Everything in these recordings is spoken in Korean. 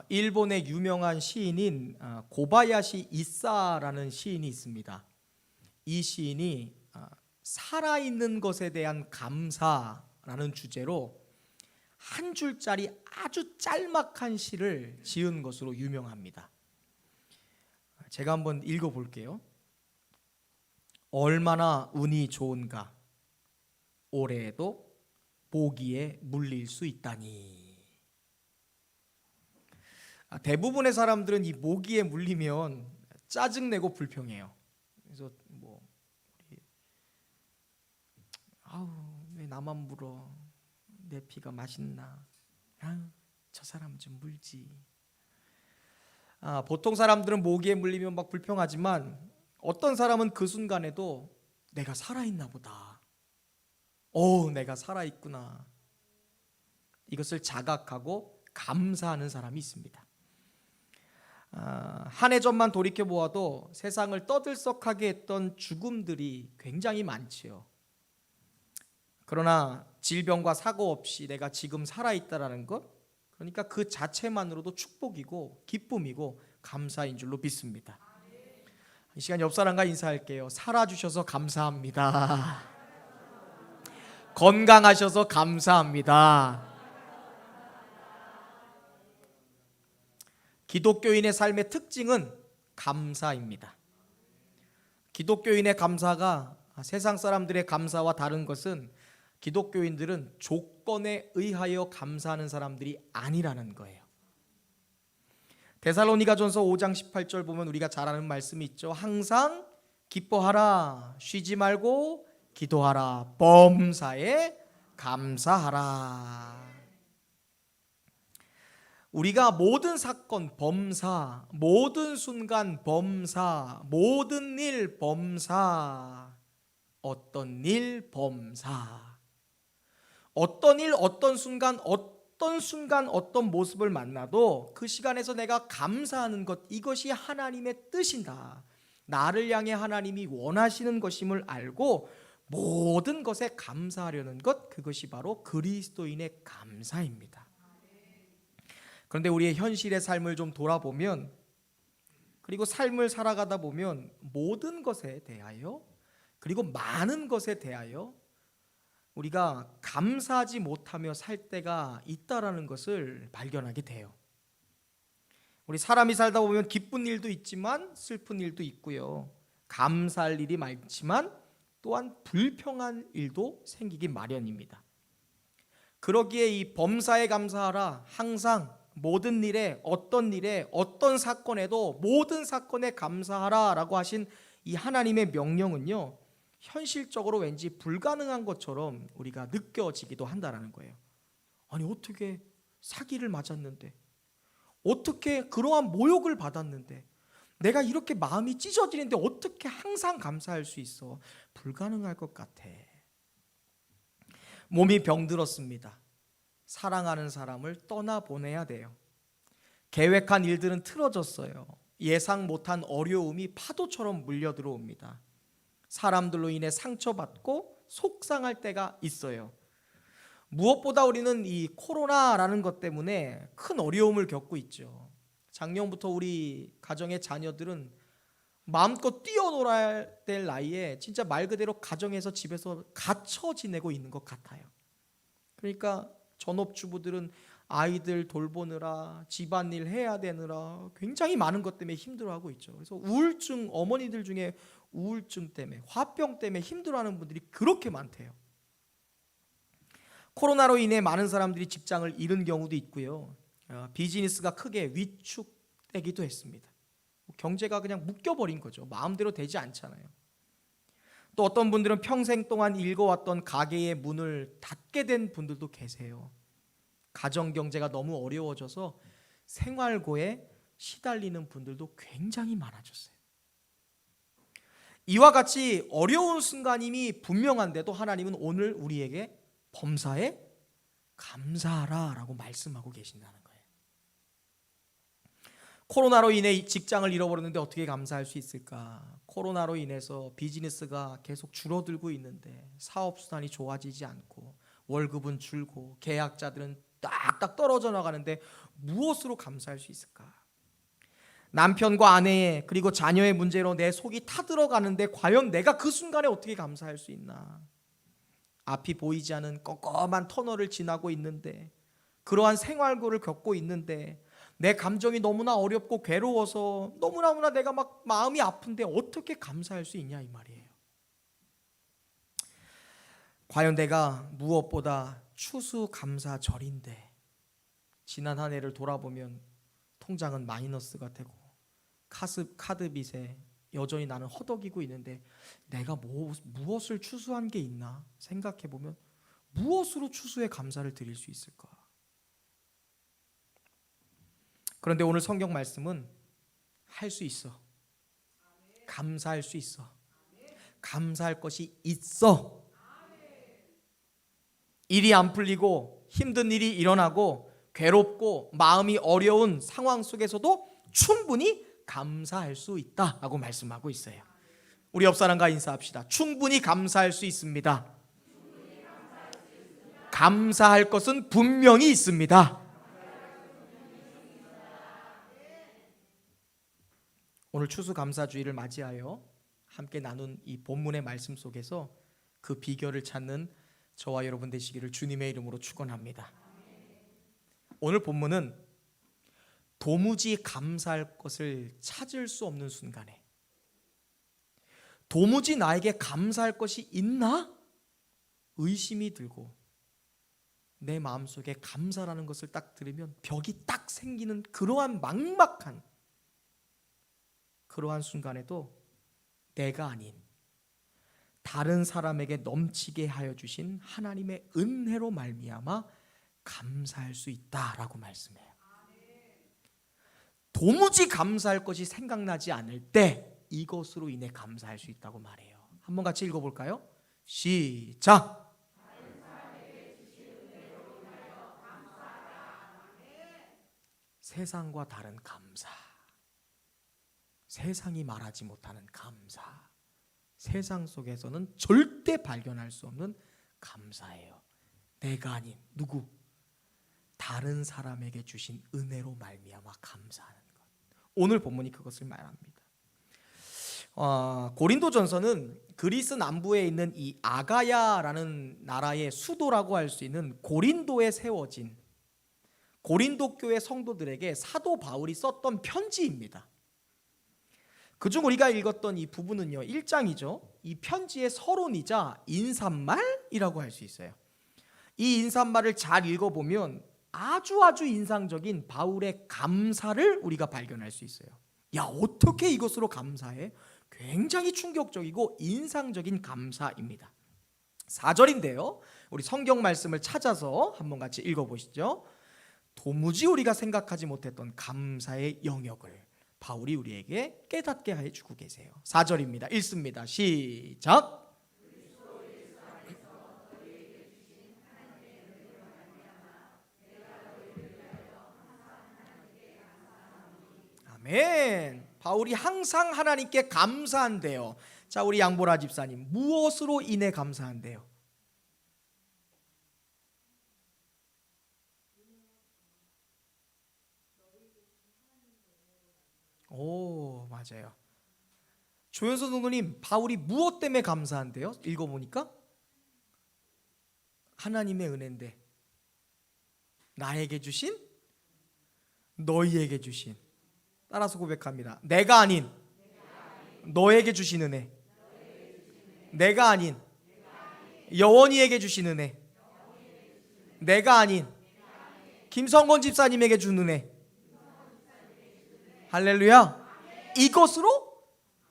일본의 유명한 시인인 고바야시 이사라는 시인이 있습니다. 이 시인이 살아있는 것에 대한 감사라는 주제로 한 줄짜리 아주 짤막한 시를 지은 것으로 유명합니다. 제가 한번 읽어볼게요. 얼마나 운이 좋은가, 올해에도 모기에 물릴 수 있다니. 대부분의 사람들은 이 모기에 물리면 짜증내고 불평해요. 그래서 왜 나만 물어? 내 피가 맛있나? 저 사람 좀 물지. 보통 사람들은 모기에 물리면 막 불평하지만 어떤 사람은 그 순간에도 내가 살아있나 보다. 내가 살아있구나. 이것을 자각하고 감사하는 사람이 있습니다. 한 해 전만 돌이켜 보아도 세상을 떠들썩하게 했던 죽음들이 굉장히 많지요. 그러나 질병과 사고 없이 내가 지금 살아있다라는 것, 그러니까 그 자체만으로도 축복이고 기쁨이고 감사인 줄로 믿습니다. 이 시간 옆 사람과 인사할게요. 살아주셔서 감사합니다. 건강하셔서 감사합니다. 기독교인의 삶의 특징은 감사입니다. 기독교인의 감사가 세상 사람들의 감사와 다른 것은 기독교인들은 조건에 의하여 감사하는 사람들이 아니라는 거예요. 데살로니가전서 5장 18절 보면 우리가 잘 아는 말씀이 있죠. 항상 기뻐하라, 쉬지 말고 기도하라, 범사에 감사하라. 우리가 모든 사건 범사, 모든 순간 범사, 모든 일 범사, 어떤 일 범사, 어떤 일, 어떤 순간, 어떤 모습을 만나도 그 시간에서 내가 감사하는 것, 이것이 하나님의 뜻이다. 나를 향해 하나님이 원하시는 것임을 알고 모든 것에 감사하려는 것, 그것이 바로 그리스도인의 감사입니다. 그런데 우리의 현실의 삶을 좀 돌아보면, 그리고 삶을 살아가다 보면 모든 것에 대하여, 그리고 많은 것에 대하여 우리가 감사하지 못하며 살 때가 있다라는 것을 발견하게 돼요. 우리 사람이 살다 보면 기쁜 일도 있지만 슬픈 일도 있고요. 감사할 일이 많지만 또한 불평한 일도 생기기 마련입니다. 그러기에 이 범사에 감사하라, 항상 모든 일에, 어떤 사건에도 모든 사건에 감사하라 라고 하신 이 하나님의 명령은요, 현실적으로 왠지 불가능한 것처럼 우리가 느껴지기도 한다는 거예요. 아니, 어떻게 사기를 맞았는데, 어떻게 그러한 모욕을 받았는데, 내가 이렇게 마음이 찢어지는데 어떻게 항상 감사할 수 있어? 불가능할 것 같아. 몸이 병들었습니다. 사랑하는 사람을 떠나보내야 돼요. 계획한 일들은 틀어졌어요. 예상 못한 어려움이 파도처럼 물려 들어옵니다. 사람들로 인해 상처받고 속상할 때가 있어요. 무엇보다 우리는 이 코로나라는 것 때문에 큰 어려움을 겪고 있죠. 작년부터 우리 가정의 자녀들은 마음껏 뛰어놀아야 될 나이에 진짜 말 그대로 가정에서 집에서 갇혀 지내고 있는 것 같아요. 그러니까 전업주부들은 아이들 돌보느라, 집안일 해야 되느라 굉장히 많은 것 때문에 힘들어하고 있죠. 그래서 우울증, 어머니들 중에 우울증 때문에, 화병 때문에 힘들어하는 분들이 그렇게 많대요. 코로나로 인해 많은 사람들이 직장을 잃은 경우도 있고요. 비즈니스가 크게 위축되기도 했습니다. 경제가 그냥 묶여버린 거죠. 마음대로 되지 않잖아요. 또 어떤 분들은 평생 동안 읽어왔던 가게의 문을 닫게 된 분들도 계세요. 가정 경제가 너무 어려워져서 생활고에 시달리는 분들도 굉장히 많아졌어요. 이와 같이 어려운 순간임이 분명한데도 하나님은 오늘 우리에게 범사에 감사하라 라고 말씀하고 계신다는 거예요. 코로나로 인해 직장을 잃어버렸는데 어떻게 감사할 수 있을까? 코로나로 인해서 비즈니스가 계속 줄어들고 있는데 사업수단이 좋아지지 않고 월급은 줄고 계약자들은 딱딱 떨어져 나가는데 무엇으로 감사할 수 있을까? 남편과 아내의 그리고 자녀의 문제로 내 속이 타들어가는데 과연 내가 그 순간에 어떻게 감사할 수 있나? 앞이 보이지 않은 껌껌한 터널을 지나고 있는데, 그러한 생활고를 겪고 있는데 내 감정이 너무나 어렵고 괴로워서 너무나 내가 막 마음이 아픈데 어떻게 감사할 수 있냐 이 말이에요. 과연 내가 무엇보다 추수감사절인데 지난 한 해를 돌아보면 통장은 마이너스가 되고 카드 빚에 여전히 나는 허덕이고 있는데 내가 무엇을 추수한 게 있나 생각해보면 무엇으로 추수의 감사를 드릴 수 있을까? 그런데 오늘 성경 말씀은 할 수 있어. 감사할 수 있어. 감사할 것이 있어. 일이 안 풀리고 힘든 일이 일어나고 괴롭고 마음이 어려운 상황 속에서도 충분히 감사할 수 있다라고 말씀하고 있어요. 우리 옆 사람과 인사합시다. 충분히 감사할 수 있습니다. 감사할 것은 분명히 있습니다. 오늘 추수감사주의를 맞이하여 함께 나눈 이 본문의 말씀 속에서 그 비결을 찾는 저와 여러분 되시기를 주님의 이름으로 축원합니다. 오늘 본문은 도무지 감사할 것을 찾을 수 없는 순간에 도무지 나에게 감사할 것이 있나? 의심이 들고 내 마음속에 감사라는 것을 딱 들으면 벽이 딱 생기는 그러한 막막한 그러한 순간에도 내가 아닌 다른 사람에게 넘치게 하여 주신 하나님의 은혜로 말미암아 감사할 수 있다라고 말씀해요. 도무지 감사할 것이 생각나지 않을 때 이것으로 인해 감사할 수 있다고 말해요. 한번 같이 읽어볼까요? 시작! 세상과 다른 감사, 세상이 말하지 못하는 감사, 세상 속에서는 절대 발견할 수 없는 감사예요. 내가 아닌 누구? 다른 사람에게 주신 은혜로 말미암아 감사하는 것. 오늘 본문이 그것을 말합니다. 고린도전서는 그리스 남부에 있는 이 아가야라는 나라의 수도라고 할 수 있는 고린도에 세워진 고린도 교회 성도들에게 사도 바울이 썼던 편지입니다. 그중 우리가 읽었던 이 부분은요 1장이죠. 이 편지의 서론이자 인사말이라고 할 수 있어요. 이 인사말을 잘 읽어보면 아주 인상적인 바울의 감사를 우리가 발견할 수 있어요. 야, 어떻게 이것으로 감사해? 굉장히 충격적이고 인상적인 감사입니다. 4절인데요 우리 성경 말씀을 찾아서 한번 같이 읽어보시죠. 도무지 우리가 생각하지 못했던 감사의 영역을 바울이 우리에게 깨닫게 해주고 계세요. 4절입니다. 읽습니다. 시작! 아멘. 바울이 항상 하나님께 감사한대요. 자, 우리 양보라 집사님, 무엇으로 인해 감사한대요? 오, 맞아요. 조현선 성도님, 바울이 무엇 때문에 감사한대요? 읽어보니까 하나님의 은혜인데 나에게 주신, 너희에게 주신. 따라서 고백합니다. 내가 아닌 너에게 주신 은혜, 내가 아닌 여원이에게 주신 은혜, 내가 아닌 김성건 집사님에게 준 은혜. 할렐루야. 이것으로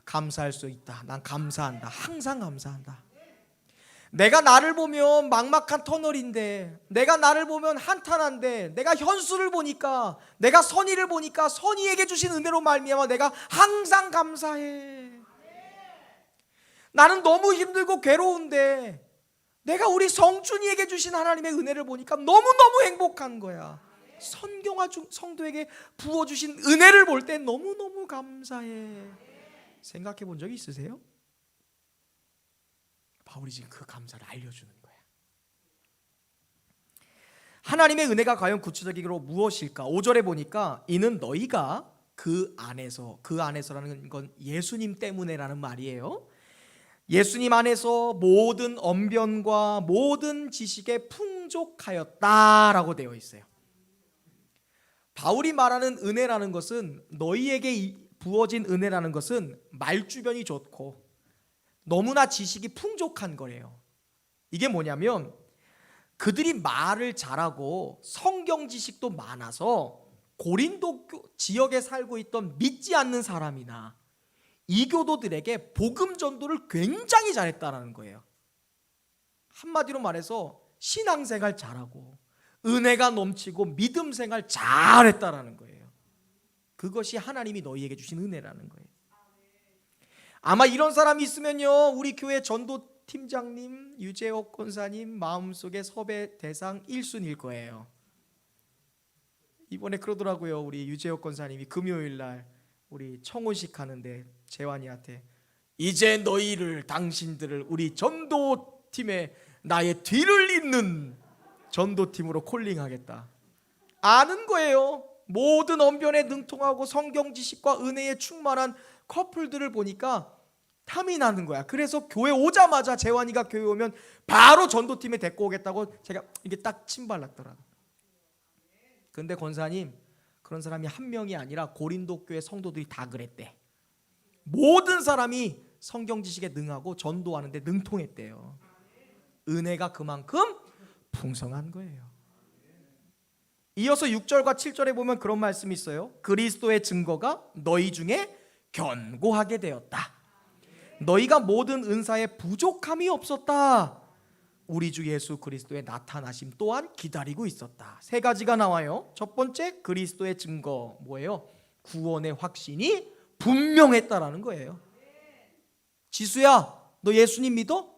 감사할 수 있다. 난 감사한다. 항상 감사한다. 내가 나를 보면 막막한 터널인데, 내가 나를 보면 한탄한데, 내가 현수를 보니까, 내가 선의를 보니까 선의에게 주신 은혜로 말미암아 내가 항상 감사해. 나는 너무 힘들고 괴로운데 내가 우리 성준이에게 주신 하나님의 은혜를 보니까 너무너무 행복한 거야. 선경아 성도에게 부어주신 은혜를 볼 때 너무너무 감사해. 생각해 본 적이 있으세요? 바울이 지금 그 감사를 알려주는 거야. 하나님의 은혜가 과연 구체적으로 무엇일까? 5절에 보니까 이는 너희가 그 안에서라는 건 예수님 때문에라는 말이에요. 예수님 안에서 모든 언변과 모든 지식에 풍족하였다라고 되어 있어요. 바울이 말하는 은혜라는 것은, 너희에게 부어진 은혜라는 것은 말주변이 좋고 너무나 지식이 풍족한 거래요. 이게 뭐냐면 그들이 말을 잘하고 성경 지식도 많아서 고린도 지역에 살고 있던 믿지 않는 사람이나 이교도들에게 복음 전도를 굉장히 잘했다라는 거예요. 한마디로 말해서 신앙생활 잘하고 은혜가 넘치고 믿음 생활 잘했다라는 거예요. 그것이 하나님이 너희에게 주신 은혜라는 거예요. 아마 이런 사람이 있으면요, 우리 교회 전도 팀장님 유재옥 권사님 마음속에 섭외 대상 1순위일 거예요. 이번에 그러더라고요. 우리 유재옥 권사님이 금요일날 우리 청혼식 하는데 재환이한테 이제 너희를, 당신들을 우리 전도팀에 나의 뒤를 잇는 전도팀으로 콜링하겠다. 아는 거예요. 모든 언변에 능통하고 성경 지식과 은혜에 충만한 커플들을 보니까 탐이 나는 거야. 그래서 교회 오자마자 재환이가 교회 오면 바로 전도팀에 데리고 오겠다고 제가 이게 딱 침발랐더라고. 근데 권사님, 그런 사람이 한 명이 아니라 고린도 교회 성도들이 다 그랬대. 모든 사람이 성경 지식에 능하고 전도하는데 능통했대요. 은혜가 그만큼 풍성한 거예요. 이어서 6절과 7절에 보면 그런 말씀이 있어요. 그리스도의 증거가 너희 중에 견고하게 되었다. 너희가 모든 은사에 부족함이 없었다. 우리 주 예수 그리스도의 나타나심 또한 기다리고 있었다. 세 가지가 나와요. 첫 번째, 그리스도의 증거 뭐예요? 구원의 확신이 분명했다라는 거예요. 지수야, 너 예수님 믿어?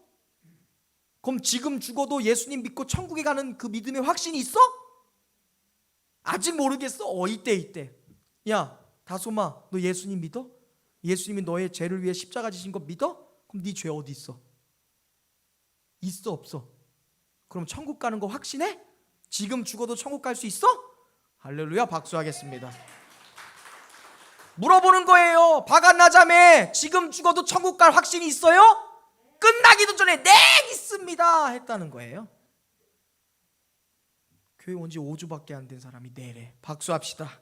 그럼 지금 죽어도 예수님 믿고 천국에 가는 그 믿음의 확신이 있어? 아직 모르겠어? 이때. 야, 다솜아, 너 예수님 믿어? 예수님이 너의 죄를 위해 십자가 지신 거 믿어? 그럼 네 죄 어디 있어? 있어, 없어? 그럼 천국 가는 거 확신해? 지금 죽어도 천국 갈 수 있어? 할렐루야, 박수하겠습니다. 물어보는 거예요. 바갓나자매, 지금 죽어도 천국 갈 확신이 있어요? 끝나기도 전에 네, 있습니다 했다는 거예요. 교회 온 지 5주밖에 안 된 사람이 네래. 박수합시다.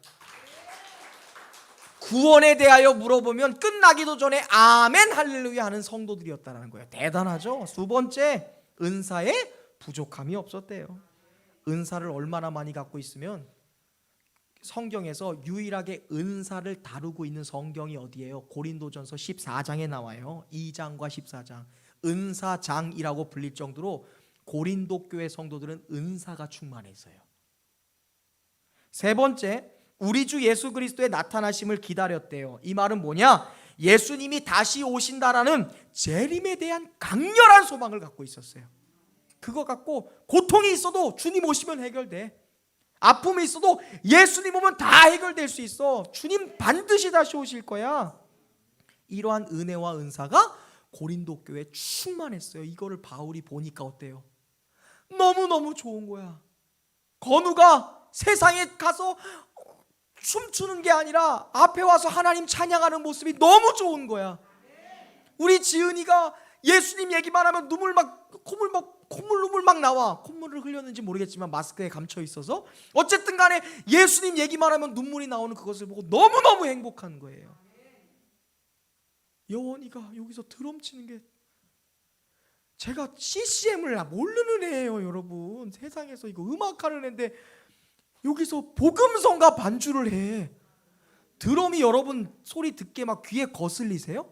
구원에 대하여 물어보면 끝나기도 전에 아멘 할렐루야 하는 성도들이었다는 거예요. 대단하죠. 두 번째, 은사에 부족함이 없었대요. 은사를 얼마나 많이 갖고 있으면, 성경에서 유일하게 은사를 다루고 있는 성경이 어디예요? 고린도전서 14장에 나와요. 2장과 14장. 은사장이라고 불릴 정도로 고린도 교회 성도들은 은사가 충만했어요. 세 번째, 우리 주 예수 그리스도의 나타나심을 기다렸대요. 이 말은 뭐냐? 예수님이 다시 오신다라는 재림에 대한 강렬한 소망을 갖고 있었어요. 그거 갖고 고통이 있어도 주님 오시면 해결돼. 아픔이 있어도 예수님 오면 다 해결될 수 있어. 주님 반드시 다시 오실 거야. 이러한 은혜와 은사가 고린도 교회에 충만했어요. 이거를 바울이 보니까 어때요? 너무너무 좋은 거야. 건우가 세상에 가서 춤추는 게 아니라 앞에 와서 하나님 찬양하는 모습이 너무 좋은 거야. 우리 지은이가 예수님 얘기만 하면 눈물 막 나와. 콧물을 흘렸는지 모르겠지만 마스크에 감춰 있어서 어쨌든 간에 예수님 얘기만 하면 눈물이 나오는 그것을 보고 너무너무 행복한 거예요. 여원이가 여기서 드럼 치는 게, 제가 CCM을 모르는 애예요. 여러분, 세상에서 이거 음악하는 애인데 여기서 복음성가 반주를 해. 드럼이 여러분 소리 듣게 막 귀에 거슬리세요?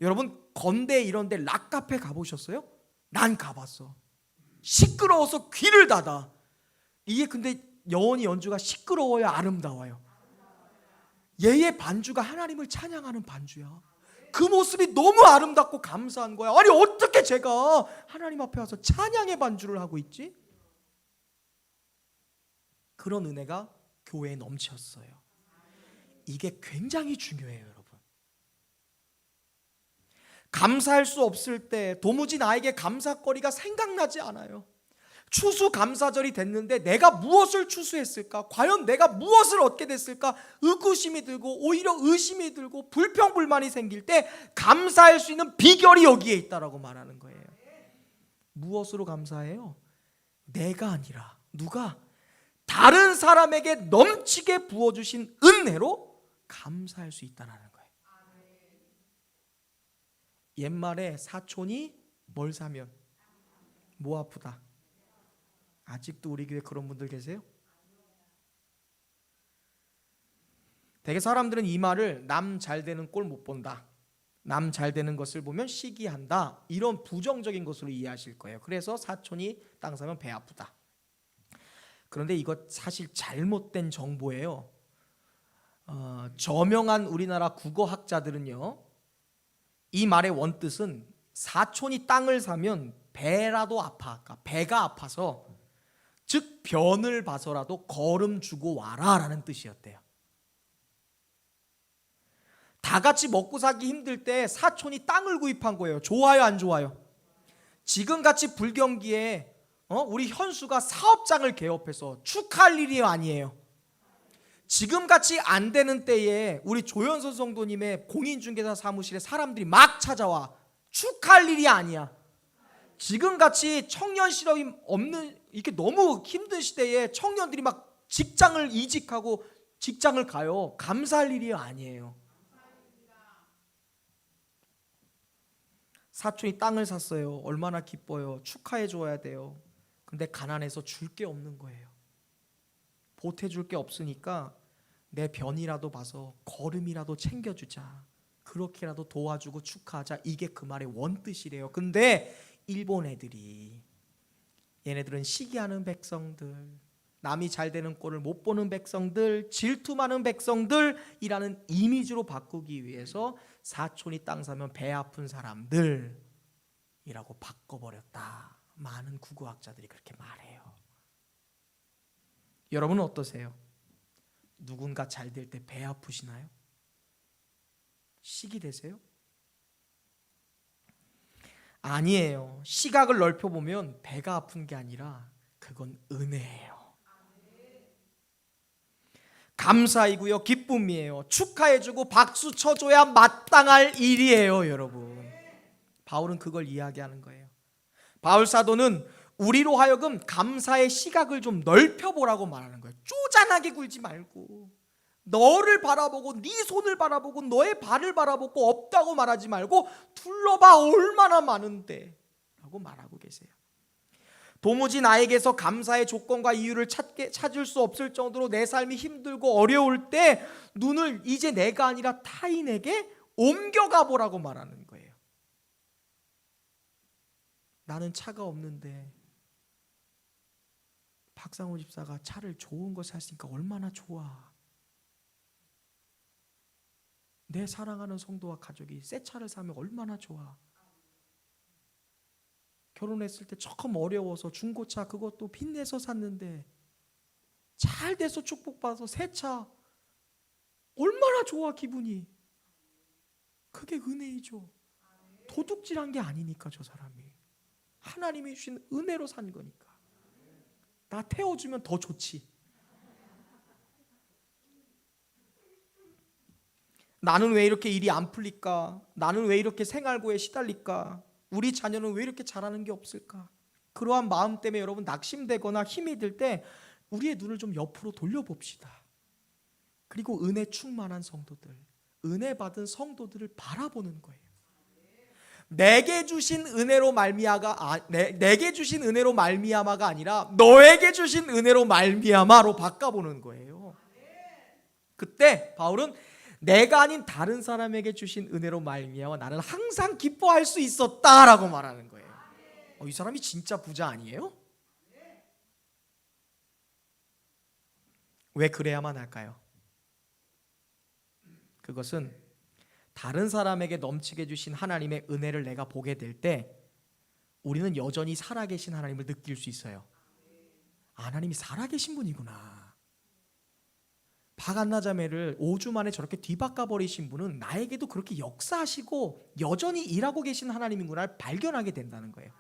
여러분 건대 이런데 락카페 가보셨어요? 난 가봤어. 시끄러워서 귀를 닫아. 이게 근데 여원이 연주가 시끄러워야 아름다워요. 얘의 반주가 하나님을 찬양하는 반주야. 그 모습이 너무 아름답고 감사한 거야. 아니 어떻게 제가 하나님 앞에 와서 찬양의 반주를 하고 있지? 그런 은혜가 교회에 넘쳤어요. 이게 굉장히 중요해요, 여러분. 감사할 수 없을 때, 도무지 나에게 감사거리가 생각나지 않아요. 추수감사절이 됐는데 내가 무엇을 추수했을까? 과연 내가 무엇을 얻게 됐을까? 의구심이 들고 오히려 의심이 들고 불평불만이 생길 때 감사할 수 있는 비결이 여기에 있다라고 말하는 거예요. 무엇으로 감사해요? 내가 아니라 누가? 다른 사람에게 넘치게 부어주신 은혜로 감사할 수 있다는 거예요. 옛말에 사촌이 뭘 사면? 뭐 아프다. 아직도 우리 교회 그런 분들 계세요? 되게 사람들은 이 말을 남 잘 되는 꼴 못 본다, 남 잘 되는 것을 보면 시기한다, 이런 부정적인 것으로 이해하실 거예요. 그래서 사촌이 땅 사면 배 아프다. 그런데 이거 사실 잘못된 정보예요. 저명한 우리나라 국어학자들은요, 이 말의 원뜻은 사촌이 땅을 사면 배라도 아파, 그러니까 배가 아파서, 즉 변을 봐서라도 걸음 주고 와라 라는 뜻이었대요. 다 같이 먹고 살기 힘들 때 사촌이 땅을 구입한 거예요. 좋아요, 안 좋아요? 지금같이 불경기에 우리 현수가 사업장을 개업해서 축하할 일이 아니에요. 지금같이 안 되는 때에 우리 조현선 성도님의 공인중개사 사무실에 사람들이 막 찾아와 축하할 일이 아니야. 지금같이 청년 실업이 없는, 이렇게 너무 힘든 시대에 청년들이 막 직장을 이직하고 직장을 가요. 감사할 일이 아니에요. 사촌이 땅을 샀어요. 얼마나 기뻐요. 축하해 줘야 돼요. 근데 가난해서 줄 게 없는 거예요. 보태줄 게 없으니까 내 변이라도 봐서 걸음이라도 챙겨주자, 그렇게라도 도와주고 축하하자, 이게 그 말의 원뜻이래요. 근데 일본 애들이, 얘네들은 시기하는 백성들, 남이 잘 되는 꼴을 못 보는 백성들, 질투 많은 백성들이라는 이미지로 바꾸기 위해서 사촌이 땅 사면 배 아픈 사람들이라고 바꿔버렸다. 많은 국어학자들이 그렇게 말해요. 여러분은 어떠세요? 누군가 잘 될 때 배 아프시나요? 시기 되세요? 아니에요. 시각을 넓혀보면 배가 아픈 게 아니라 그건 은혜예요. 감사이고요, 기쁨이에요. 축하해주고 박수 쳐줘야 마땅할 일이에요, 여러분. 바울은 그걸 이야기하는 거예요. 바울 사도는 우리로 하여금 감사의 시각을 좀 넓혀보라고 말하는 거예요. 쪼잔하게 굴지 말고, 너를 바라보고 네 손을 바라보고 너의 발을 바라보고 없다고 말하지 말고 둘러봐 얼마나 많은데 라고 말하고 계세요. 도무지 나에게서 감사의 조건과 이유를 찾을 수 없을 정도로 내 삶이 힘들고 어려울 때 눈을 이제 내가 아니라 타인에게 옮겨가 보라고 말하는 거예요. 나는 차가 없는데 박상호 집사가 차를 좋은 거 샀으니까 얼마나 좋아. 내 사랑하는 성도와 가족이 새 차를 사면 얼마나 좋아. 결혼했을 때 조금 어려워서 중고차 그것도 빚내서 샀는데 잘 돼서 축복받아서 새 차, 얼마나 좋아 기분이. 그게 은혜이죠. 도둑질한 게 아니니까. 저 사람이 하나님이 주신 은혜로 산 거니까. 나 태워주면 더 좋지. 나는 왜 이렇게 일이 안 풀릴까? 나는 왜 이렇게 생활고에 시달릴까? 우리 자녀는 왜 이렇게 잘하는 게 없을까? 그러한 마음 때문에 여러분 낙심되거나 힘이 들 때 우리의 눈을 좀 옆으로 돌려봅시다. 그리고 은혜 충만한 성도들, 은혜 받은 성도들을 바라보는 거예요. 내게 주신 은혜로 내게 주신 은혜로 말미암아가 아니라 너에게 주신 은혜로 말미암아로 바꿔보는 거예요. 그때 바울은 내가 아닌 다른 사람에게 주신 은혜로 말미암아 나는 항상 기뻐할 수 있었다라고 말하는 거예요. 이 사람이 진짜 부자 아니에요? 왜 그래야만 할까요? 그것은 다른 사람에게 넘치게 주신 하나님의 은혜를 내가 보게 될 때 우리는 여전히 살아계신 하나님을 느낄 수 있어요. 하나님이 살아계신 분이구나. 바간나 자매를 5주 만에 저렇게 뒤바꿔버리신 분은 나에게도 그렇게 역사하시고 여전히 일하고 계신 하나님이구나를 발견하게 된다는 거예요.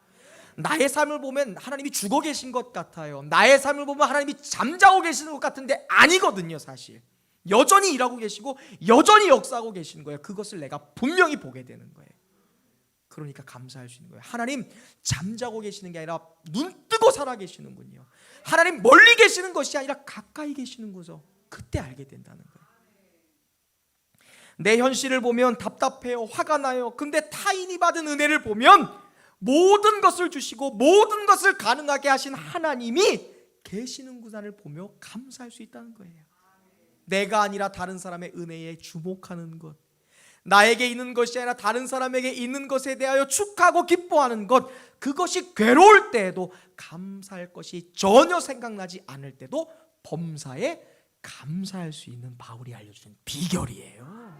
나의 삶을 보면 하나님이 죽어 계신 것 같아요. 나의 삶을 보면 하나님이 잠자고 계시는 것 같은데 아니거든요. 사실 여전히 일하고 계시고 여전히 역사하고 계시는 거예요. 그것을 내가 분명히 보게 되는 거예요. 그러니까 감사할 수 있는 거예요. 하나님 잠자고 계시는 게 아니라 눈 뜨고 살아 계시는군요. 하나님 멀리 계시는 것이 아니라 가까이 계시는 거죠. 그때 알게 된다는 거예요. 내 현실을 보면 답답해요. 화가 나요. 근데 타인이 받은 은혜를 보면 모든 것을 주시고 모든 것을 가능하게 하신 하나님이 계시는구나를 보며 감사할 수 있다는 거예요. 내가 아니라 다른 사람의 은혜에 주목하는 것, 나에게 있는 것이 아니라 다른 사람에게 있는 것에 대하여 축하하고 기뻐하는 것, 그것이 괴로울 때에도 감사할 것이 전혀 생각나지 않을 때도 범사에 감사할 수 있는 바울이 알려주는 비결이에요.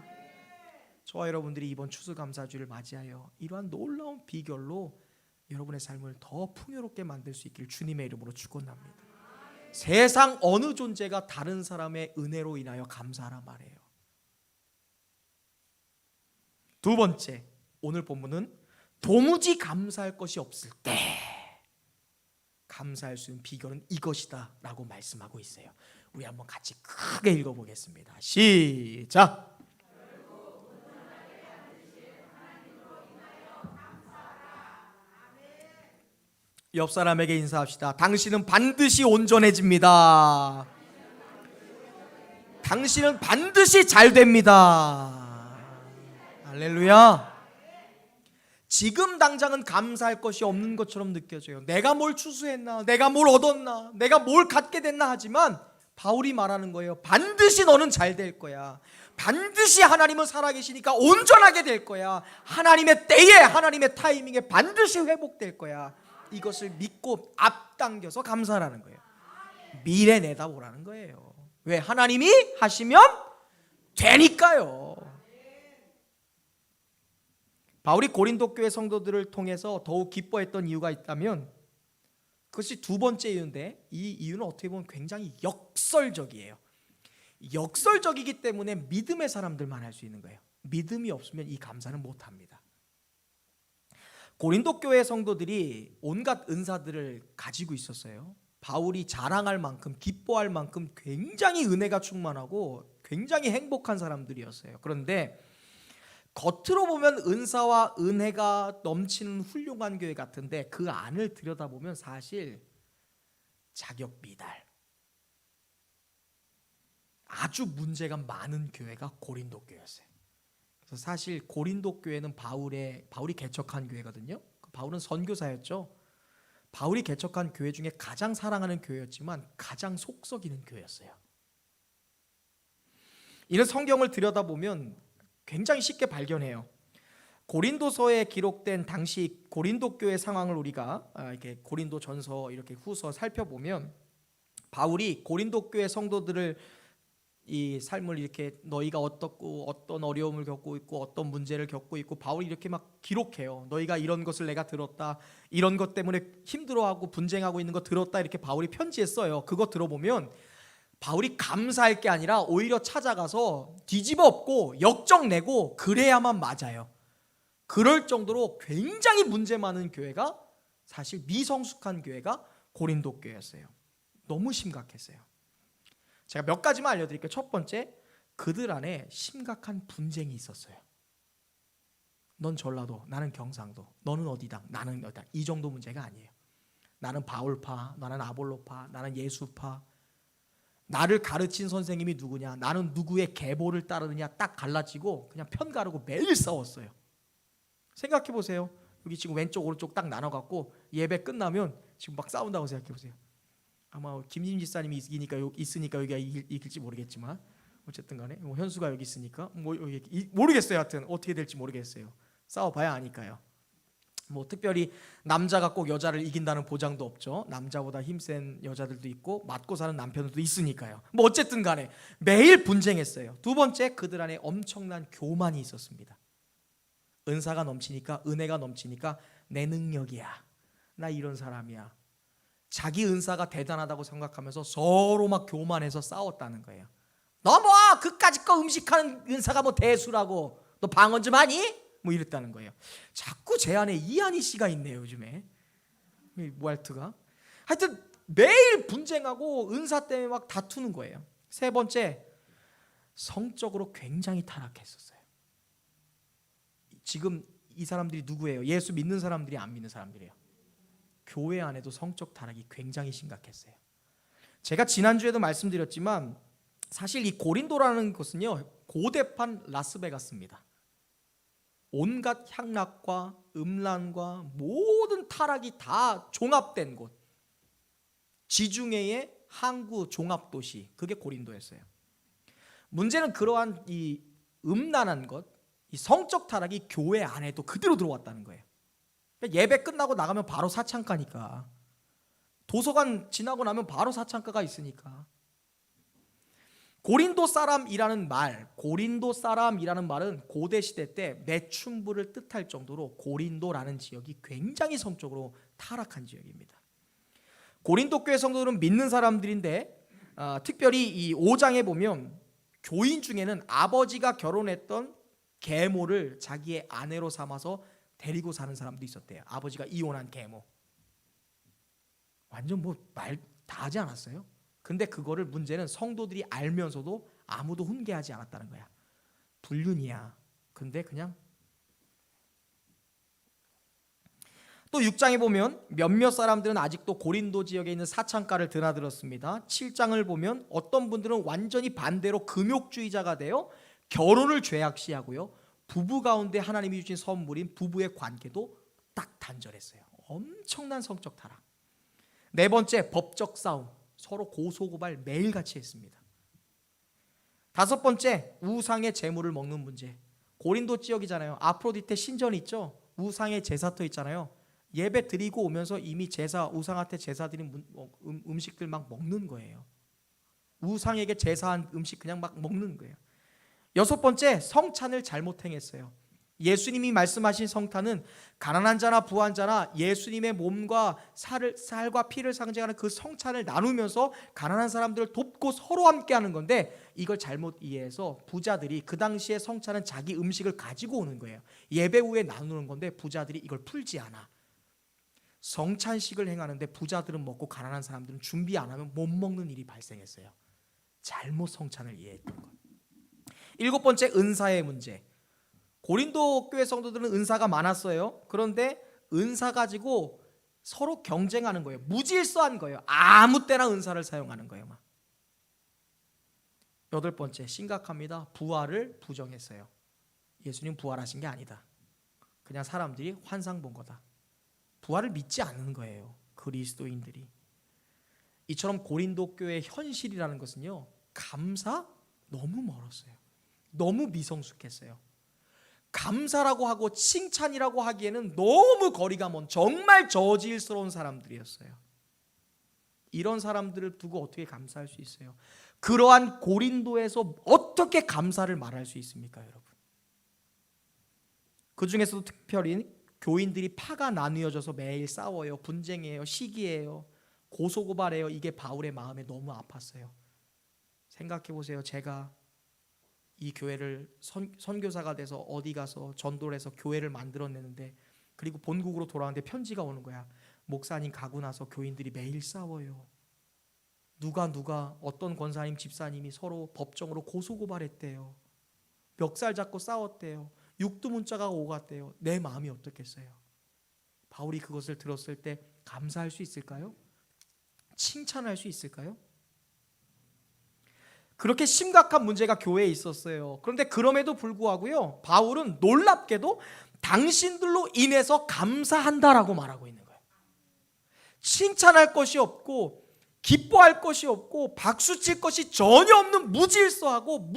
저와 여러분들이 이번 추수감사주를 맞이하여 이러한 놀라운 비결로 여러분의 삶을 더 풍요롭게 만들 수 있기를 주님의 이름으로 축원합니다. 세상 어느 존재가 다른 사람의 은혜로 인하여 감사하라 말해요. 두 번째, 오늘 본문은 도무지 감사할 것이 없을 때 감사할 수 있는 비결은 이것이다 라고 말씀하고 있어요. 우리 한번 같이 크게 읽어보겠습니다. 시작! 옆 사람에게 인사합시다. 당신은 반드시 온전해집니다. 당신은 반드시 잘 됩니다. 할렐루야. 지금 당장은 감사할 것이 없는 것처럼 느껴져요. 내가 뭘 추수했나, 내가 뭘 얻었나, 내가 뭘 갖게 됐나 하지만 바울이 말하는 거예요. 반드시 너는 잘 될 거야. 반드시 하나님은 살아계시니까 온전하게 될 거야. 하나님의 때에, 하나님의 타이밍에 반드시 회복될 거야. 이것을 믿고 앞당겨서 감사하라는 거예요. 미래 내다보라는 거예요. 왜? 하나님이 하시면 되니까요. 바울이 고린도 교회 성도들을 통해서 더욱 기뻐했던 이유가 있다면 그것이 두 번째 이유인데, 이 이유는 어떻게 보면 굉장히 역설적이에요. 역설적이기 때문에 믿음의 사람들만 할 수 있는 거예요. 믿음이 없으면 이 감사는 못합니다. 고린도 교회 성도들이 온갖 은사들을 가지고 있었어요. 바울이 자랑할 만큼, 기뻐할 만큼 굉장히 은혜가 충만하고 굉장히 행복한 사람들이었어요. 그런데 겉으로 보면 은사와 은혜가 넘치는 훌륭한 교회 같은데 그 안을 들여다보면 사실 자격 미달, 아주 문제가 많은 교회가 고린도 교회였어요. 그래서 사실 고린도 교회는 바울이 개척한 교회거든요. 바울은 선교사였죠. 바울이 개척한 교회 중에 가장 사랑하는 교회였지만 가장 속 썩이는 교회였어요. 이런 성경을 들여다보면 굉장히 쉽게 발견해요. 고린도서에 기록된 당시 고린도 교회 상황을 우리가 이렇게 고린도전서, 이렇게 후서 살펴보면 바울이 고린도 교회 성도들을 이 삶을 이렇게 너희가 어떻고 어떤 어려움을 겪고 있고 어떤 문제를 겪고 있고 바울이 이렇게 막 기록해요. 너희가 이런 것을 내가 들었다, 이런 것 때문에 힘들어하고 분쟁하고 있는 거 들었다, 이렇게 바울이 편지에 써요. 그거 들어보면 바울이 감사할 게 아니라 오히려 찾아가서 뒤집어 엎고 역정내고 그래야만 맞아요. 그럴 정도로 굉장히 문제 많은 교회가, 사실 미성숙한 교회가 고린도 교회였어요. 너무 심각했어요. 제가 몇 가지만 알려드릴게요. 첫 번째, 그들 안에 심각한 분쟁이 있었어요. 넌 전라도, 나는 경상도, 너는 어디당, 나는 어디당, 이 정도 문제가 아니에요. 나는 바울파, 나는 아볼로파, 나는 예수파, 나를 가르친 선생님이 누구냐, 나는 누구의 계보를 따르느냐, 딱 갈라지고 그냥 편 가르고 매일 싸웠어요. 생각해 보세요. 여기 지금 왼쪽 오른쪽 딱 나눠갖고 예배 끝나면 지금 막 싸운다고 생각해 보세요. 아마 김진 지사님이 있으니까 여기가 이길지 모르겠지만 어쨌든 간에 뭐 현수가 여기 있으니까 뭐 여기 모르겠어요. 하여튼 어떻게 될지 모르겠어요. 싸워봐야 아니까요. 뭐 특별히 남자가 꼭 여자를 이긴다는 보장도 없죠. 남자보다 힘센 여자들도 있고 맞고 사는 남편들도 있으니까요. 뭐 어쨌든 간에 매일 분쟁했어요. 두 번째, 그들 안에 엄청난 교만이 있었습니다. 은사가 넘치니까, 은혜가 넘치니까 내 능력이야, 나 이런 사람이야, 자기 은사가 대단하다고 생각하면서 서로 막 교만해서 싸웠다는 거예요. 너 뭐 그까짓 거 음식하는 은사가 뭐 대수라고, 너 방언 좀 하니? 뭐 이랬다는 거예요. 자꾸 제 안에 이한희 씨가 있네요 요즘에. 이 무알트가. 하여튼 매일 분쟁하고 은사 때문에 막 다투는 거예요. 세 번째, 성적으로 굉장히 타락했었어요. 지금 이 사람들이 누구예요? 예수 믿는 사람들이 안 믿는 사람들이에요. 교회 안에도 성적 타락이 굉장히 심각했어요. 제가 지난주에도 말씀드렸지만 사실 이 고린도라는 곳은요, 고대판 라스베가스입니다. 온갖 향락과 음란과 모든 타락이 다 종합된 곳, 지중해의 항구 종합도시, 그게 고린도였어요. 문제는 그러한 이 음란한 것, 이 성적 타락이 교회 안에도 그대로 들어왔다는 거예요. 예배 끝나고 나가면 바로 사창가니까, 도서관 지나고 나면 바로 사창가가 있으니까. 고린도 사람이라는 말은 고대 시대 때 매춘부를 뜻할 정도로 고린도라는 지역이 굉장히 성적으로 타락한 지역입니다. 고린도 교회 성도들은 믿는 사람들인데 특별히 이 5장에 보면 교인 중에는 아버지가 결혼했던 계모를 자기의 아내로 삼아서 데리고 사는 사람도 있었대요. 아버지가 이혼한 계모. 완전 뭐 말 다 하지 않았어요? 근데 그거를 문제는 성도들이 알면서도 아무도 훈계하지 않았다는 거야. 불륜이야. 근데 그냥. 또 6장에 보면 몇몇 사람들은 아직도 고린도 지역에 있는 사창가를 드나들었습니다. 7장을 보면 어떤 분들은 완전히 반대로 금욕주의자가 되어 결혼을 죄악시하고요, 부부 가운데 하나님이 주신 선물인 부부의 관계도 딱 단절했어요. 엄청난 성적 타락. 네 번째, 법적 싸움. 서로 고소고발 매일같이 했습니다. 다섯 번째, 우상의 제물을 먹는 문제. 고린도 지역이잖아요. 아프로디테 신전이 있죠. 우상의 제사터 있잖아요. 예배 드리고 오면서 이미 우상한테 제사 드린 음식들 막 먹는 거예요. 우상에게 제사한 음식 그냥 막 먹는 거예요. 여섯 번째, 성찬을 잘못 행했어요. 예수님이 말씀하신 성탄은 가난한 자나 부한 자나 예수님의 몸과 살과 피를 상징하는 그 성찬을 나누면서 가난한 사람들을 돕고 서로 함께하는 건데, 이걸 잘못 이해해서 부자들이, 그 당시에 성찬은 자기 음식을 가지고 오는 거예요. 예배 후에 나누는 건데 부자들이 이걸 풀지 않아. 성찬식을 행하는데 부자들은 먹고 가난한 사람들은 준비 안 하면 못 먹는 일이 발생했어요. 잘못 성찬을 이해했던 것. 일곱 번째, 은사의 문제. 고린도 교회 성도들은 은사가 많았어요. 그런데 은사 가지고 서로 경쟁하는 거예요. 무질서한 거예요. 아무 때나 은사를 사용하는 거예요. 여덟 번째, 심각합니다. 부활을 부정했어요. 예수님 부활하신 게 아니다. 그냥 사람들이 환상 본 거다. 부활을 믿지 않는 거예요, 그리스도인들이. 이처럼 고린도 교회의 현실이라는 것은요, 감사 너무 멀었어요. 너무 미성숙했어요. 감사라고 하고 칭찬이라고 하기에는 너무 거리가 먼 정말 저질스러운 사람들이었어요. 이런 사람들을 두고 어떻게 감사할 수 있어요? 그러한 고린도에서 어떻게 감사를 말할 수 있습니까, 여러분? 그 중에서도 특별히 교인들이 파가 나뉘어져서 매일 싸워요. 분쟁해요. 시기해요. 고소고발해요. 이게 바울의 마음에 너무 아팠어요. 생각해 보세요. 제가 이 교회를 선교사가 돼서 어디 가서 전도를 해서 교회를 만들어내는데, 그리고 본국으로 돌아왔는데 편지가 오는 거야. 목사님 가고 나서 교인들이 매일 싸워요. 누가 어떤 권사님 집사님이 서로 법정으로 고소고발했대요. 멱살 잡고 싸웠대요. 육두문자가 오갔대요. 내 마음이 어떻겠어요? 바울이 그것을 들었을 때 감사할 수 있을까요? 칭찬할 수 있을까요? 그렇게 심각한 문제가 교회에 있었어요. 그런데 그럼에도 불구하고요, 바울은 놀랍게도 당신들로 인해서 감사한다라고 말하고 있는 거예요. 칭찬할 것이 없고 기뻐할 것이 없고 박수칠 것이 전혀 없는 무질서하고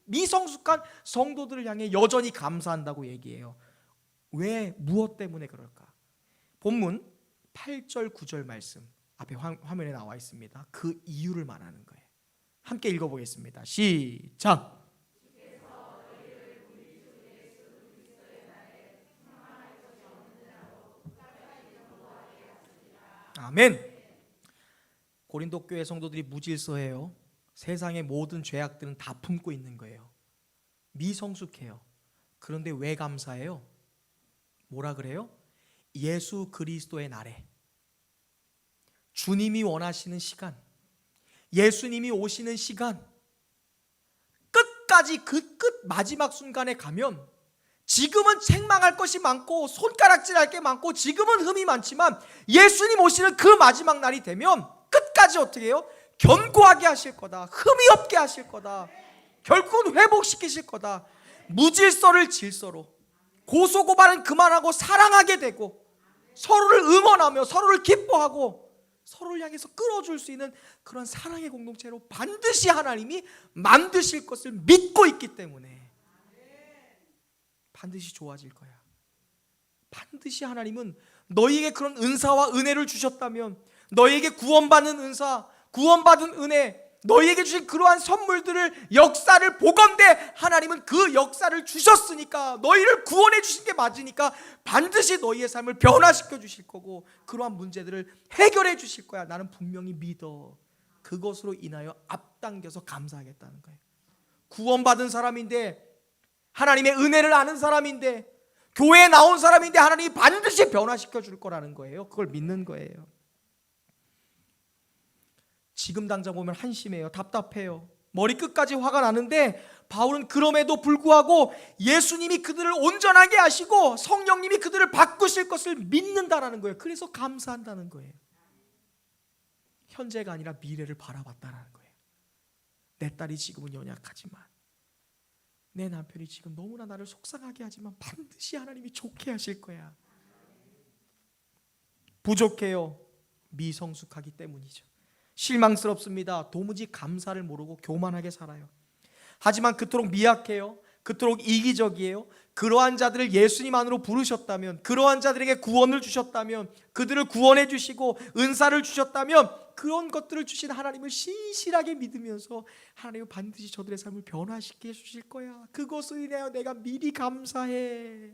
미성숙한 성도들을 향해 여전히 감사한다고 얘기해요. 왜, 무엇 때문에 그럴까? 본문 8절 9절 말씀 앞에 화면에 나와 있습니다. 그 이유를 말하는 거예요. 함께 읽어보겠습니다. 시작. 아멘. 고린도 교회 성도들이 무질서해요. 세상의 모든 죄악들은 다 품고 있는 거예요. 미성숙해요. 그런데 왜 감사해요? 뭐라 그래요? 예수 그리스도의 날에 주님이 원하시는 시간, 예수님이 오시는 시간, 끝까지 그 끝 마지막 순간에 가면 지금은 책망할 것이 많고 손가락질할 게 많고 지금은 흠이 많지만 예수님 오시는 그 마지막 날이 되면 끝까지 어떻게 해요? 견고하게 하실 거다. 흠이 없게 하실 거다. 결국은 회복시키실 거다. 무질서를 질서로, 고소고발은 그만하고 사랑하게 되고 서로를 응원하며 서로를 기뻐하고 서로를 향해서 끌어줄 수 있는 그런 사랑의 공동체로 반드시 하나님이 만드실 것을 믿고 있기 때문에 반드시 좋아질 거야. 반드시 하나님은 너희에게 그런 은사와 은혜를 주셨다면, 너희에게 구원받는 은사, 구원받은 은혜, 너희에게 주신 그러한 선물들을, 역사를 보건대 하나님은 그 역사를 주셨으니까, 너희를 구원해 주신 게 맞으니까 반드시 너희의 삶을 변화시켜 주실 거고 그러한 문제들을 해결해 주실 거야. 나는 분명히 믿어. 그것으로 인하여 앞당겨서 감사하겠다는 거예요. 구원받은 사람인데, 하나님의 은혜를 아는 사람인데, 교회에 나온 사람인데 하나님이 반드시 변화시켜 줄 거라는 거예요. 그걸 믿는 거예요. 지금 당장 보면 한심해요. 답답해요. 머리끝까지 화가 나는데 바울은 그럼에도 불구하고 예수님이 그들을 온전하게 하시고 성령님이 그들을 바꾸실 것을 믿는다라는 거예요. 그래서 감사한다는 거예요. 현재가 아니라 미래를 바라봤다라는 거예요. 내 딸이 지금은 연약하지만, 내 남편이 지금 너무나 나를 속상하게 하지만 반드시 하나님이 좋게 하실 거야. 부족해요. 미성숙하기 때문이죠. 실망스럽습니다. 도무지 감사를 모르고 교만하게 살아요. 하지만 그토록 미약해요. 그토록 이기적이에요. 그러한 자들을 예수님 안으로 부르셨다면, 그러한 자들에게 구원을 주셨다면, 그들을 구원해 주시고 은사를 주셨다면, 그런 것들을 주신 하나님을 신실하게 믿으면서 하나님은 반드시 저들의 삶을 변화시켜 주실 거야. 그것을 인하여 내가 미리 감사해.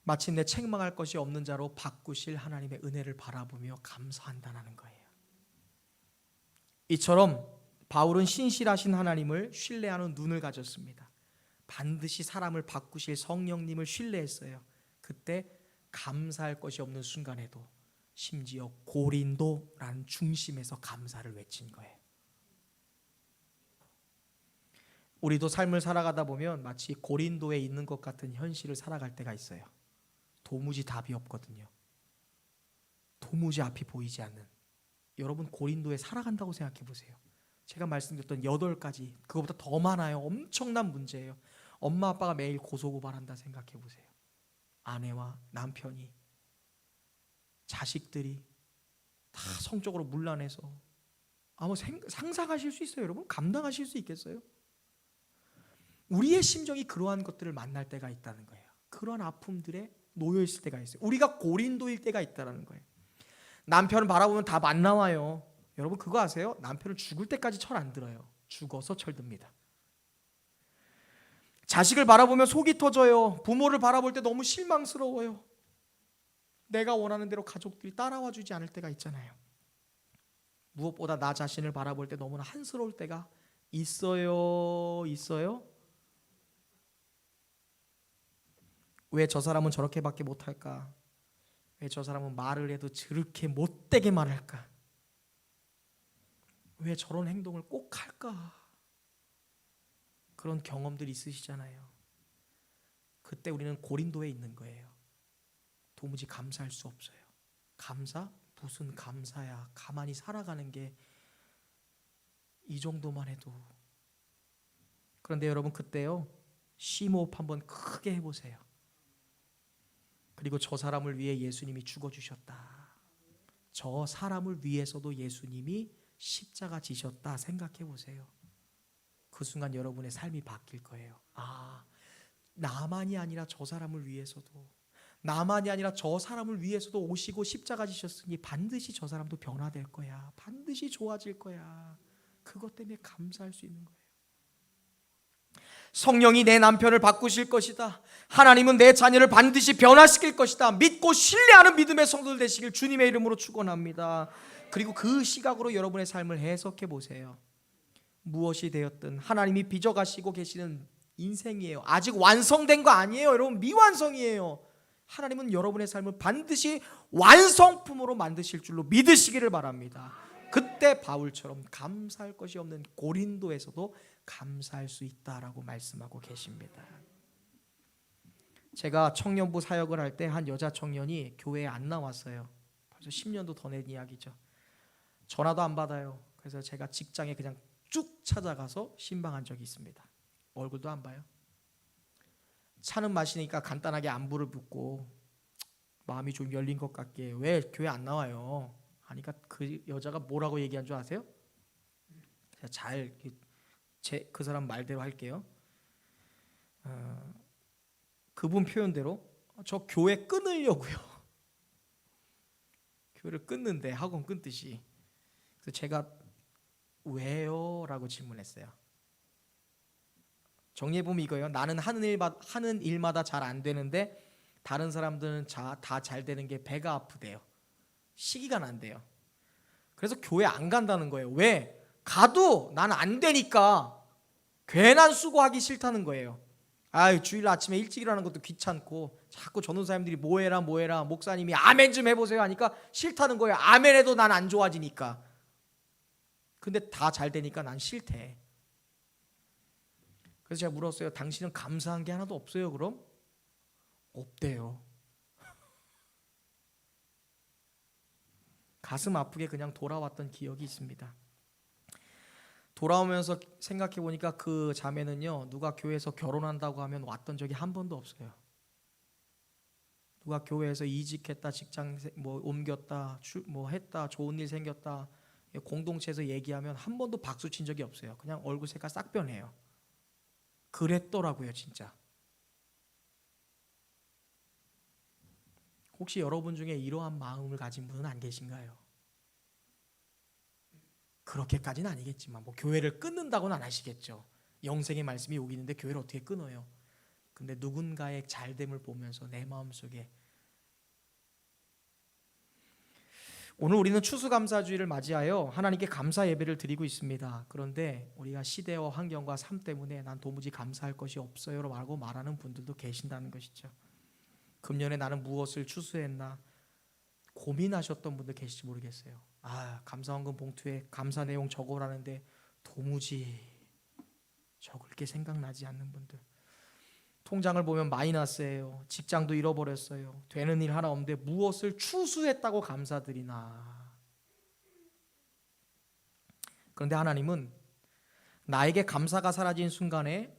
마침내 책망할 것이 없는 자로 바꾸실 하나님의 은혜를 바라보며 감사한다는 거예요. 이처럼 바울은 신실하신 하나님을 신뢰하는 눈을 가졌습니다. 반드시 사람을 바꾸실 성령님을 신뢰했어요. 그때 감사할 것이 없는 순간에도 심지어 고린도라는 중심에서 감사를 외친 거예요. 우리도 삶을 살아가다 보면 마치 고린도에 있는 것 같은 현실을 살아갈 때가 있어요. 도무지 답이 없거든요. 도무지 앞이 보이지 않는. 여러분 고린도에 살아간다고 생각해 보세요. 제가 말씀드렸던 8가지, 그거보다 더 많아요. 엄청난 문제예요. 엄마 아빠가 매일 고소고발한다 생각해 보세요. 아내와 남편이, 자식들이 다 성적으로 문란해서 아마 상상하실 수 있어요. 여러분 감당하실 수 있겠어요? 우리의 심정이 그러한 것들을 만날 때가 있다는 거예요. 그런 아픔들에 놓여 있을 때가 있어요. 우리가 고린도일 때가 있다는 거예요. 남편을 바라보면 답 안 나와요. 여러분 그거 아세요? 남편은 죽을 때까지 철 안 들어요. 죽어서 철듭니다. 자식을 바라보면 속이 터져요. 부모를 바라볼 때 너무 실망스러워요. 내가 원하는 대로 가족들이 따라와 주지 않을 때가 있잖아요. 무엇보다 나 자신을 바라볼 때 너무나 한스러울 때가 있어요? 왜 저 사람은 저렇게밖에 못할까? 왜 저 사람은 말을 해도 저렇게 못되게 말할까? 왜 저런 행동을 꼭 할까? 그런 경험들이 있으시잖아요. 그때 우리는 고린도에 있는 거예요. 도무지 감사할 수 없어요. 감사? 무슨 감사야. 가만히 살아가는 게 이 정도만 해도. 그런데 여러분 그때요, 심호흡 한번 크게 해보세요. 그리고 저 사람을 위해 예수님이 죽어주셨다. 저 사람을 위해서도 예수님이 십자가 지셨다 생각해 보세요. 그 순간 여러분의 삶이 바뀔 거예요. 아, 나만이 아니라 저 사람을 위해서도, 나만이 아니라 저 사람을 위해서도 오시고 십자가 지셨으니 반드시 저 사람도 변화될 거야. 반드시 좋아질 거야. 그것 때문에 감사할 수 있는 거예요. 성령이 내 남편을 바꾸실 것이다. 하나님은 내 자녀를 반드시 변화시킬 것이다. 믿고 신뢰하는 믿음의 성도들 되시길 주님의 이름으로 축원합니다. 그리고 그 시각으로 여러분의 삶을 해석해 보세요. 무엇이 되었든 하나님이 빚어가시고 계시는 인생이에요. 아직 완성된 거 아니에요. 여러분 미완성이에요. 하나님은 여러분의 삶을 반드시 완성품으로 만드실 줄로 믿으시기를 바랍니다. 그때 바울처럼 감사할 것이 없는 고린도에서도 감사할 수 있다라고 말씀하고 계십니다. 제가 청년부 사역을 할 때 한 여자 청년이 교회에 안 나왔어요. 벌써 10년도 더 된 이야기죠. 전화도 안 받아요. 그래서 제가 직장에 그냥 쭉 찾아가서 신방한 적이 있습니다. 얼굴도 안 봐요. 차는 마시니까 간단하게 안부를 묻고 마음이 좀 열린 것 같게 왜 교회 안 나와요? 하니까 그 여자가 뭐라고 얘기한 줄 아세요? 제가 그 사람 말대로 할게요. 그분 표현대로 저 교회 끊으려고요. 교회를 끊는데 학원 끊듯이. 그래서 제가 왜요? 라고 질문했어요. 정리해보면 이거예요. 나는 하는 일마다 잘 안 되는데 다른 사람들은 다 잘 되는 게 배가 아프대요. 시기가 난대요. 그래서 교회 안 간다는 거예요. 왜? 가도 나는 안 되니까 괜한 수고하기 싫다는 거예요. 주일 아침에 일찍 일어나는 것도 귀찮고 자꾸 전도사님들이 뭐해라 목사님이 아멘 좀 해보세요 하니까 싫다는 거예요. 아멘 해도 난 안 좋아지니까. 근데 다 잘 되니까 난 싫대. 그래서 제가 물었어요. 당신은 감사한 게 하나도 없어요 그럼? 없대요. 가슴 아프게 그냥 돌아왔던 기억이 있습니다. 돌아오면서 생각해 보니까 그 자매는요, 누가 교회에서 결혼한다고 하면 왔던 적이 한 번도 없어요. 누가 교회에서 이직했다, 직장 옮겼다, 했다, 좋은 일 생겼다, 공동체에서 얘기하면 한 번도 박수 친 적이 없어요. 그냥 얼굴 색깔 싹 변해요. 그랬더라고요, 진짜. 혹시 여러분 중에 이러한 마음을 가진 분은 안 계신가요? 그렇게까지는 아니겠지만 교회를 끊는다고는 안 하시겠죠. 영생의 말씀이 여기 있는데 교회를 어떻게 끊어요? 근데 누군가의 잘됨을 보면서 내 마음속에 오늘 우리는 추수감사주의를 맞이하여 하나님께 감사 예배를 드리고 있습니다. 그런데 우리가 시대와 환경과 삶 때문에 난 도무지 감사할 것이 없어요 라고 말하는 분들도 계신다는 것이죠. 금년에 나는 무엇을 추수했나 고민하셨던 분들 계실지 모르겠어요. 감사원금 봉투에 감사 내용 적으라는데 도무지 적을 게 생각나지 않는 분들, 통장을 보면 마이너스예요. 직장도 잃어버렸어요. 되는 일 하나 없는데 무엇을 추수했다고 감사드리나. 그런데 하나님은 나에게 감사가 사라진 순간에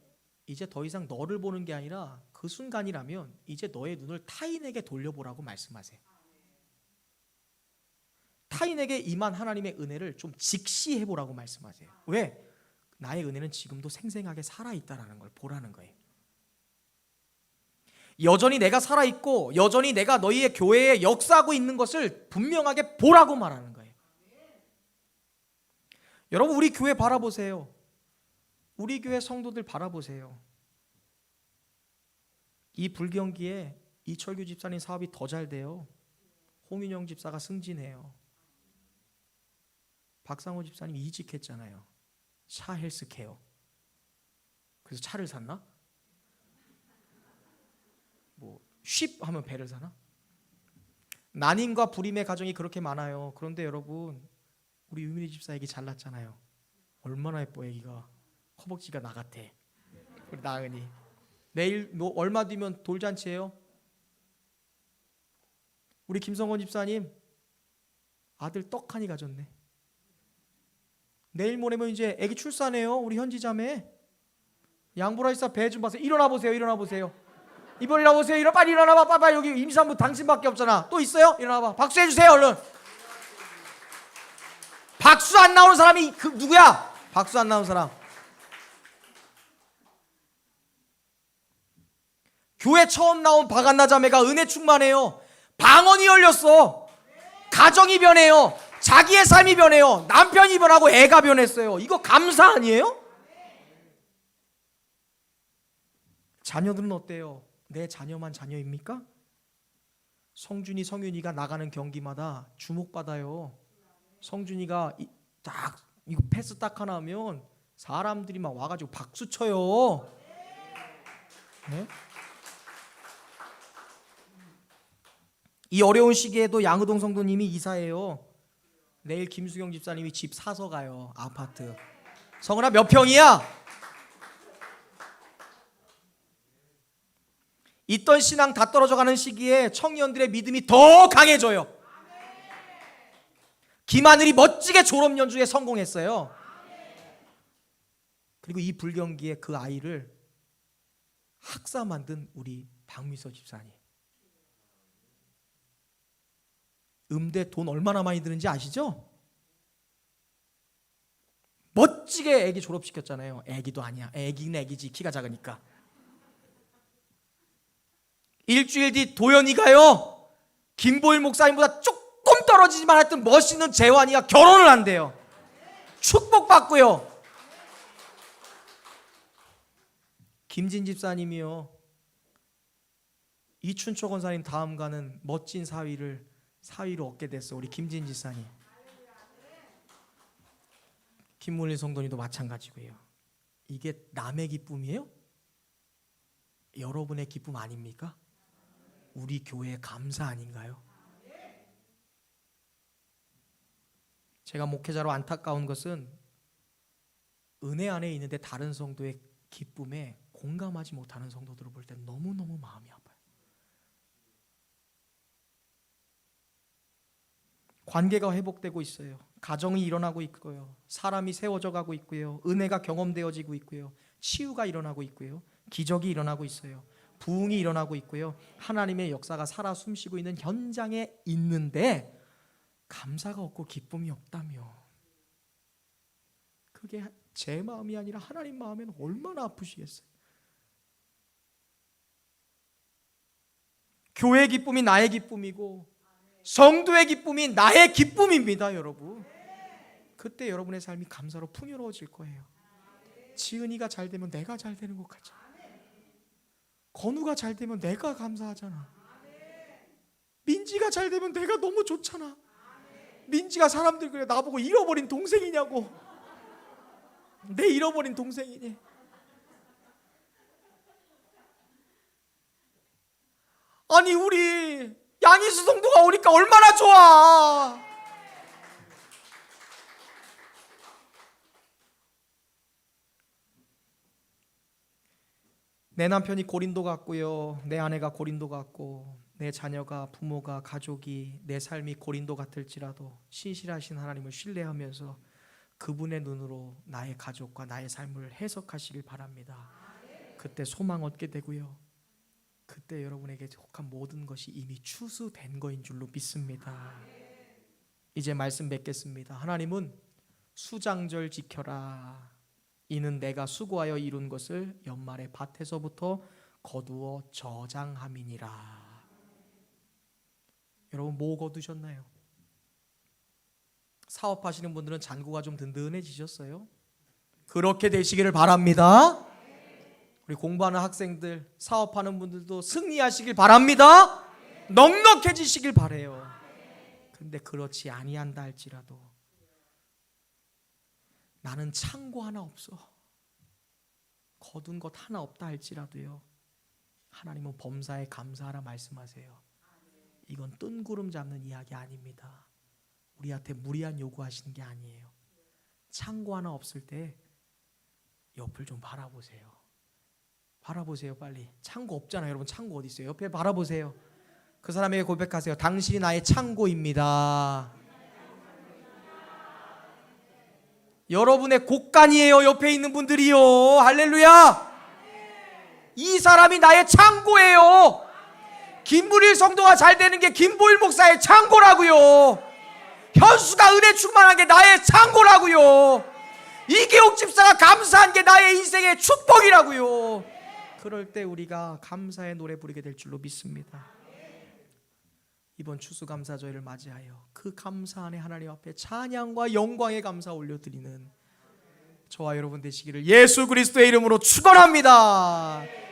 이제 더 이상 너를 보는 게 아니라 그 순간이라면 이제 너의 눈을 타인에게 돌려보라고 말씀하세요. 타인에게 임한 하나님의 은혜를 좀 직시해보라고 말씀하세요. 왜? 나의 은혜는 지금도 생생하게 살아있다는 걸 보라는 거예요. 여전히 내가 살아있고 여전히 내가 너희의 교회에 역사하고 있는 것을 분명하게 보라고 말하는 거예요. 여러분, 우리 교회 바라보세요. 우리 교회 성도들 바라보세요. 이 불경기에 이철규 집사님 사업이 더 잘 돼요. 홍윤영 집사가 승진해요. 박상호 집사님 이직했잖아요. 차 헬스케어. 그래서 차를 샀나? 쉽 하면 배를 사나? 난임과 불임의 가정이 그렇게 많아요. 그런데 여러분, 우리 유민희 집사 애기 잘났잖아요. 얼마나 예뻐. 애기가 허벅지가 나 같아. 우리 나은이 내일 얼마 뒤면 돌잔치예요. 우리 김성원 집사님 아들 떡하니 가졌네. 내일 모레면 이제 애기 출산해요. 우리 현지 자매. 양보라 집사 배 좀 봐세요. 일어나 보세요. 이번 일어나 보세요. 빨리 일어나봐. 빨리 여기 임산부 당신밖에 없잖아. 또 있어요? 일어나봐. 박수 해주세요 얼른. 박수 안 나오는 사람이 누구야? 박수 안 나오는 사람. 교회 처음 나온 박한나 자매가 은혜 충만해요. 방언이 열렸어. 가정이 변해요. 자기의 삶이 변해요. 남편이 변하고 애가 변했어요. 이거 감사 아니에요? 자녀들은 어때요? 내 자녀만 자녀입니까? 성준이, 성윤이가 나가는 경기마다 주목받아요. 성준이가 이거 패스 딱 하나 하면 사람들이 막 와가지고 박수 쳐요. 네? 이 어려운 시기에도 양의동 성도님이 이사해요. 내일 김수경 집사님이 집 사서 가요. 아파트. 성은아, 몇 평이야? 있던 신앙 다 떨어져가는 시기에 청년들의 믿음이 더 강해져요. 김하늘이 멋지게 졸업 연주에 성공했어요. 그리고 이 불경기에 그 아이를 학사 만든 우리 박미서 집사님. 음대 돈 얼마나 많이 드는지 아시죠? 멋지게 애기 졸업시켰잖아요. 애기도 아니야. 애기는 애기지. 키가 작으니까. 일주일 뒤 도연이가요, 김보일 목사님보다 조금 떨어지지만 하여튼 멋있는 재환이가 결혼을 한대요. 축복받고요. 김진 집사님이요, 이춘초 권사님 다음 가는 멋진 사위를 얻게 됐어. 우리 김진 집사님. 김문일 성도님도 마찬가지고요. 이게 남의 기쁨이에요? 여러분의 기쁨 아닙니까? 우리 교회의 감사 아닌가요? 제가 목회자로 안타까운 것은 은혜 안에 있는데 다른 성도의 기쁨에 공감하지 못하는 성도들을 볼 때 너무너무 마음이 아파요. 관계가 회복되고 있어요. 가정이 일어나고 있고요. 사람이 세워져 가고 있고요. 은혜가 경험되어지고 있고요. 치유가 일어나고 있고요. 기적이 일어나고 있어요. 부흥이 일어나고 있고요. 하나님의 역사가 살아 숨쉬고 있는 현장에 있는데 감사가 없고 기쁨이 없다며, 그게 제 마음이 아니라 하나님 마음에는 얼마나 아프시겠어요. 교회의 기쁨이 나의 기쁨이고 성도의 기쁨이 나의 기쁨입니다, 여러분. 그때 여러분의 삶이 감사로 풍요로워질 거예요. 지은이가 잘 되면 내가 잘 되는 것 같잖아. 건우가 잘 되면 내가 감사하잖아. 민지가 잘 되면 내가 너무 좋잖아. 민지가 사람들 그래 나보고 잃어버린 동생이냐고. 내 잃어버린 동생이니. 아니 우리 양희수 성도가 오니까 얼마나 좋아. 내 남편이 고린도 같고요. 내 아내가 고린도 같고 내 자녀가, 부모가, 가족이, 내 삶이 고린도 같을지라도 신실하신 하나님을 신뢰하면서 그분의 눈으로 나의 가족과 나의 삶을 해석하시길 바랍니다. 그때 소망 얻게 되고요. 그때 여러분에게 속한 모든 것이 이미 추수된 거인 줄로 믿습니다. 이제 말씀 맺겠습니다. 하나님은 수장절 지켜라. 이는 내가 수고하여 이룬 것을 연말에 밭에서부터 거두어 저장함이니라. 여러분 뭐 거두셨나요? 사업하시는 분들은 잔고가 좀 든든해지셨어요? 그렇게 되시기를 바랍니다. 우리 공부하는 학생들, 사업하는 분들도 승리하시길 바랍니다. 넉넉해지시길 바라요. 근데 그렇지 아니한다 할지라도 나는 창고 하나 없어, 거둔 것 하나 없다 할지라도요, 하나님은 범사에 감사하라 말씀하세요. 이건 뜬구름 잡는 이야기 아닙니다. 우리한테 무리한 요구하시는 게 아니에요. 창고 하나 없을 때 옆을 좀 바라보세요. 바라보세요. 빨리. 창고 없잖아요. 여러분 창고 어디 있어요? 옆에 바라보세요. 그 사람에게 고백하세요. 당신이 나의 창고입니다. 여러분의 곳간이에요. 옆에 있는 분들이요. 할렐루야. 이 사람이 나의 창고예요. 김문일 성도가 잘 되는 게 김보일 목사의 창고라고요. 현수가 은혜 충만한 게 나의 창고라고요. 이계옥 집사가 감사한 게 나의 인생의 축복이라고요. 그럴 때 우리가 감사의 노래 부르게 될 줄로 믿습니다. 이번 추수감사절을 맞이하여 그 감사 안에 하나님 앞에 찬양과 영광의 감사 올려드리는 저와 여러분 되시기를 예수 그리스도의 이름으로 축원합니다.